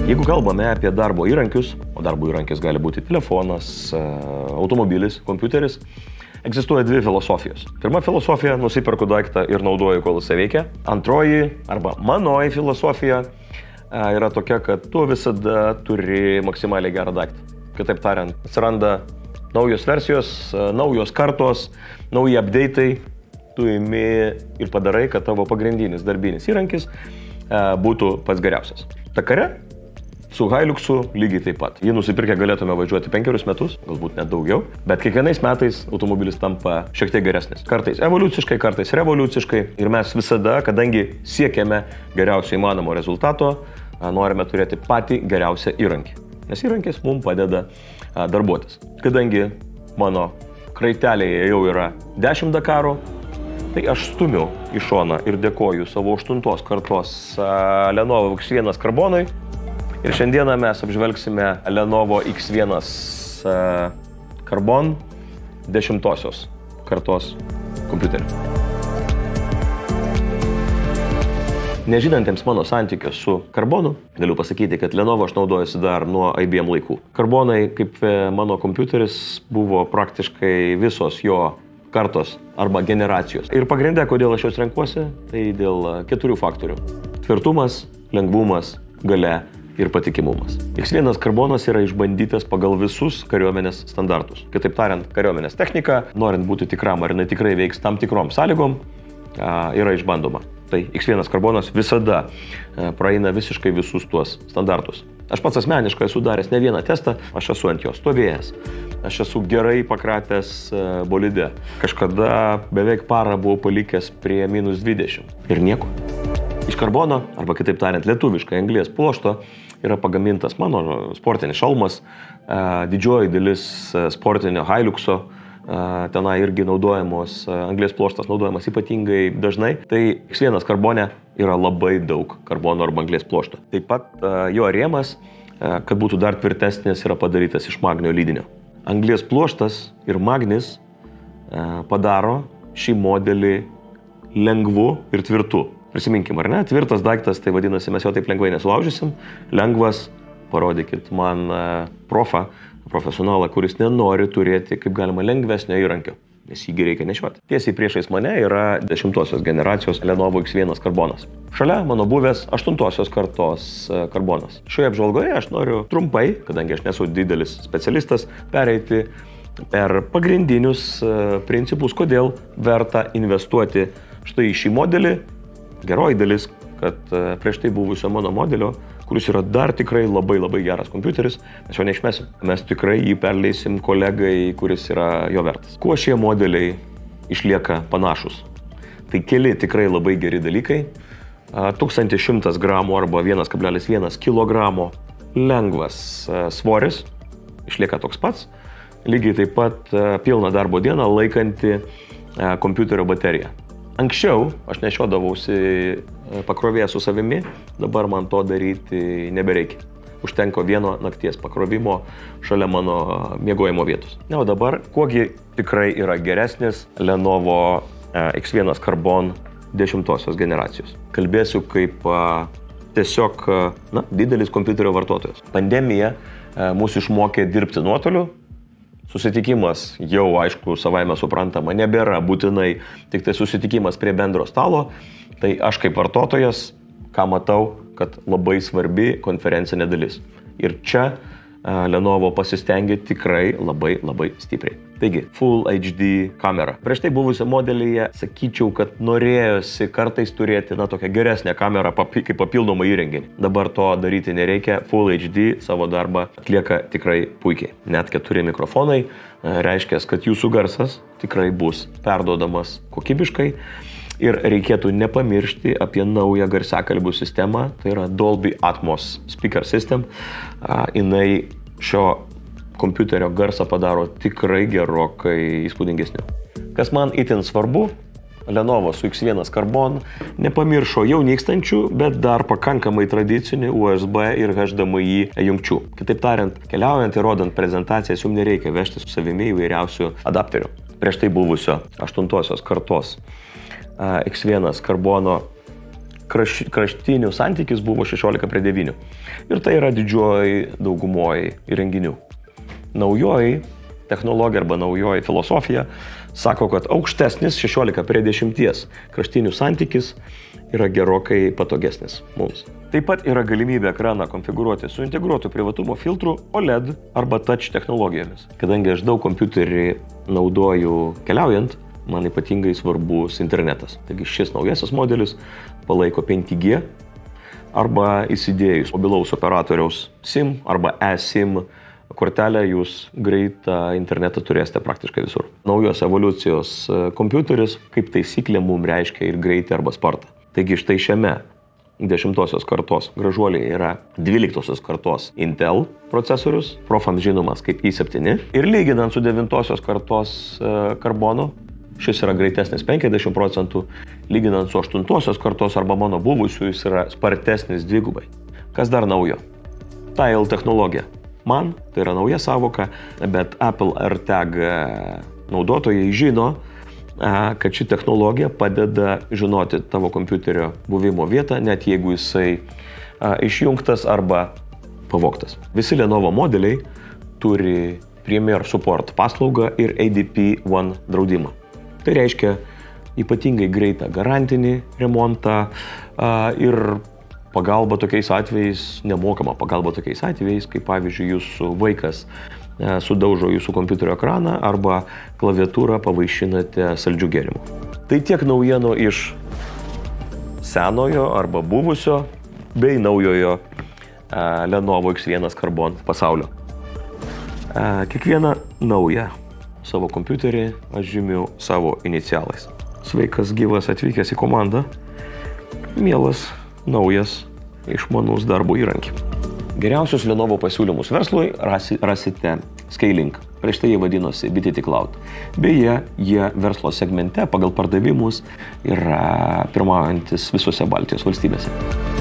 Jeigu kalbame apie darbo įrankius, o darbo įrankis gali būti telefonas, automobilis, kompiuteris, egzistuoja dvi filosofijos. Pirma filosofija - nusiperku daiktą ir naudoju, kol jisai veikia. Antroji, arba manoji filosofija yra tokia, kad tu visada turi maksimaliai gerą daiktą. Kitaip tariant, atsiranda naujos versijos, naujos kartos, nauji update'ai, tu imi ir padarai, kad tavo pagrindinis darbinis įrankis būtų pats geriausias. Dakare su Hiluxu lygiai taip pat. Jį nusipirkę galėtume važiuoti 5 metus, galbūt net daugiau, bet kiekvienais metais automobilis tampa šiek tiek geresnis. Kartais evoliuciškai, kartais revoliuciškai ir mes visada, kadangi siekiame geriausio įmanomo rezultato, norime turėti patį geriausią įrankį. Nes įrankis mums padeda darbuotis. Kadangi mano kraitelėje jau yra 10 Dakarų, tai aš stumiu į šoną ir dėkoju savo 8 kartos Lenovo X1 karbonui. Ir šiandieną mes apžvelgsime Lenovo X1 Carbon 10 kartos kompiuterį. Nežinantiems mano santykio su karbonu, galiu pasakyti, kad Lenovo aš naudojuosi dar nuo IBM laikų. Karbonai, kaip mano kompiuteris, buvo praktiškai visos jo kartos arba generacijos. Ir pagrindė, kodėl aš juos renkuosi, tai dėl 4 faktorių. Tvirtumas, lengvumas, galia ir patikimumas. X1 karbonas yra išbandytas pagal visus kariuomenės standartus. Kitaip tariant, kariuomenės technika, norint būti tikram, ar jinai tikrai veiks tam tikrom sąlygom, yra išbandoma. Tai X1 karbonas visada praeina visiškai visus tuos standartus. Aš pats asmeniškai esu daręs ne vieną testą, aš esu ant jo stovėjęs. Aš esu gerai pakratęs bolide. Kažkada beveik parą buvau palikęs prie -20 ir nieko. Iš karbono, arba kitaip tariant lietuviškai anglies pluošto, yra pagamintas mano sportinis šalmas, didžioji dalis sportinio Hiluxo, tenai irgi naudojamos, anglies pluoštas naudojamas ypatingai dažnai. Tai X1 karbone yra labai daug karbono arba anglies pluošto. Taip pat jo rėmas, kad būtų dar tvirtesnis, yra padarytas iš magnio lydinio. Anglies pluoštas ir magnis padaro šį modelį lengvu ir tvirtu. Prisiminkim, ar ne? Tvirtas daiktas, tai vadinasi, mes jo taip lengvai nesulaužysim. Lengvas, parodykit man profesionalą, kuris nenori turėti kaip galima lengvesnio įrankio, nes jį reikia nešioti. Tiesiai priešais mane yra 10 generacijos Lenovo X1 karbonas. Šalia mano buvęs 8 kartos karbonas. Šioje apžvalgoje aš noriu trumpai, kadangi aš nesu didelis specialistas, pereiti per pagrindinius principus, kodėl verta investuoti štai į šį modelį. Geroji dalis, kad prieš tai buvusio mano modelio, kuris yra dar tikrai labai geras kompiuteris, mes jo neišmesim. Mes tikrai jį perleisim kolegai, kuris yra jo vertas. Kuo šie modeliai išlieka panašus? Tai keli tikrai labai geri dalykai. 1100 gramų arba 1,1 kilogramo lengvas svoris išlieka toks pats. Lygiai taip pat pilną darbo dieną laikanti kompiuterio baterija. Anksčiau aš nešiodavausi pakrovėją su savimi, dabar man to daryti nebereikia. Užtenka vieno nakties pakrovimo šalia mano miegojimo vietos. O dabar, kuogi tikrai yra geresnis Lenovo X1 Carbon 10 generacijos. Kalbėsiu kaip tiesiog didelis kompiuterio vartotojas. Pandemija mūsų išmokė dirbti nuotoliu. Susitikimas jau, aišku, savaime suprantama, nebėra būtinai tik tai susitikimas prie bendro stalo. Tai aš kaip vartotojas, ką matau, kad labai svarbi konferencinė dalis. Ir čia Lenovo pasistengė tikrai labai stipriai. Taigi, Full HD kamera. Prieš tai buvusio modelyje sakyčiau, kad norėjosi kartais turėti tokią geresnę kamerą kaip papildomą įrenginį. Dabar to daryti nereikia. Full HD savo darbą atlieka tikrai puikiai. Net 4 mikrofonai reiškia, kad jūsų garsas tikrai bus perduodamas kokybiškai. Ir reikėtų nepamiršti apie naują garsiakalbių sistemą, tai yra Dolby Atmos Speaker System. Jinai šio kompiuterio garsą padaro tikrai gerokai įspūdingesniu. Kas man itin svarbu, Lenovo su X1 Carbon nepamiršo jau nykstančių, bet dar pakankamai tradicinių USB ir HDMI jungčių. Kitaip tariant, keliaujant ir rodant prezentacijas, jums nereikia vežti su savimi įvairiausių adapterių. Prieš tai buvusio 8 kartos X1 Carbono kraštinių santykis buvo 16:9. Ir tai yra didžioji daugumoji įrenginių. Naujoji technologija arba naujoji filosofija sako, kad aukštesnis 16:10 kraštinių santykis yra gerokai patogesnis mums. Taip pat yra galimybė ekraną konfigūruoti su integruotu privatumo filtru OLED arba touch technologijomis. Kadangi aš daug kompiuterį naudoju keliaujant, man ypatingai svarbus internetas. Taigi šis naujasis modelis palaiko 5G arba įsidėjus mobilaus operatoriaus SIM arba eSIM kortelę, jūs greitą internetą turėsite praktiškai visur. Naujos evoliucijos kompiuteris kaip taisyklė mums reiškia ir greitį arba spartą. Taigi štai šiame 10-osios kartos gražuoliai yra 12-osios kartos Intel procesorius, profams žinomas kaip i7. Ir lyginant su 9-osios kartos karbonu, šis yra greitesnis 50%, lyginant su 8-osios kartos arba mano buvusiu, jis yra spartesnis dvigubai. Kas dar naujo? Tile technologija. Man tai yra nauja savoka, bet Apple AirTag naudotojai žino, kad ši technologija padeda žinoti tavo kompiuterio buvimo vietą, net jeigu jisai išjungtas arba pavogtas. Visi Lenovo modeliai turi Premier Support paslaugą ir ADP One draudimą. Tai reiškia ypatingai greitą garantinį remontą ir pagalba tokiais atvejais, nemokama pagalba tokiais atvejais, kaip pavyzdžiui jūsų vaikas sudaužo jūsų kompiuterio ekraną arba klaviatūrą pavaišinate saldžių gėrimų. Tai tiek naujienų iš senojo arba buvusio bei naujojo Lenovo X1 Carbon pasaulio. Kiekvieną naują savo kompiuterį aš žymiu savo inicialais. Sveikas gyvas atvykęs į komandą, mielas, naujas, išmanus darbo įrankį. Geriausius Lenovo pasiūlymus verslui rasite Scaling. Prieš tai jie vadinosi BTT Cloud. Beje, jie verslo segmente pagal pardavimus yra pirmaujantis visose Baltijos valstybėse.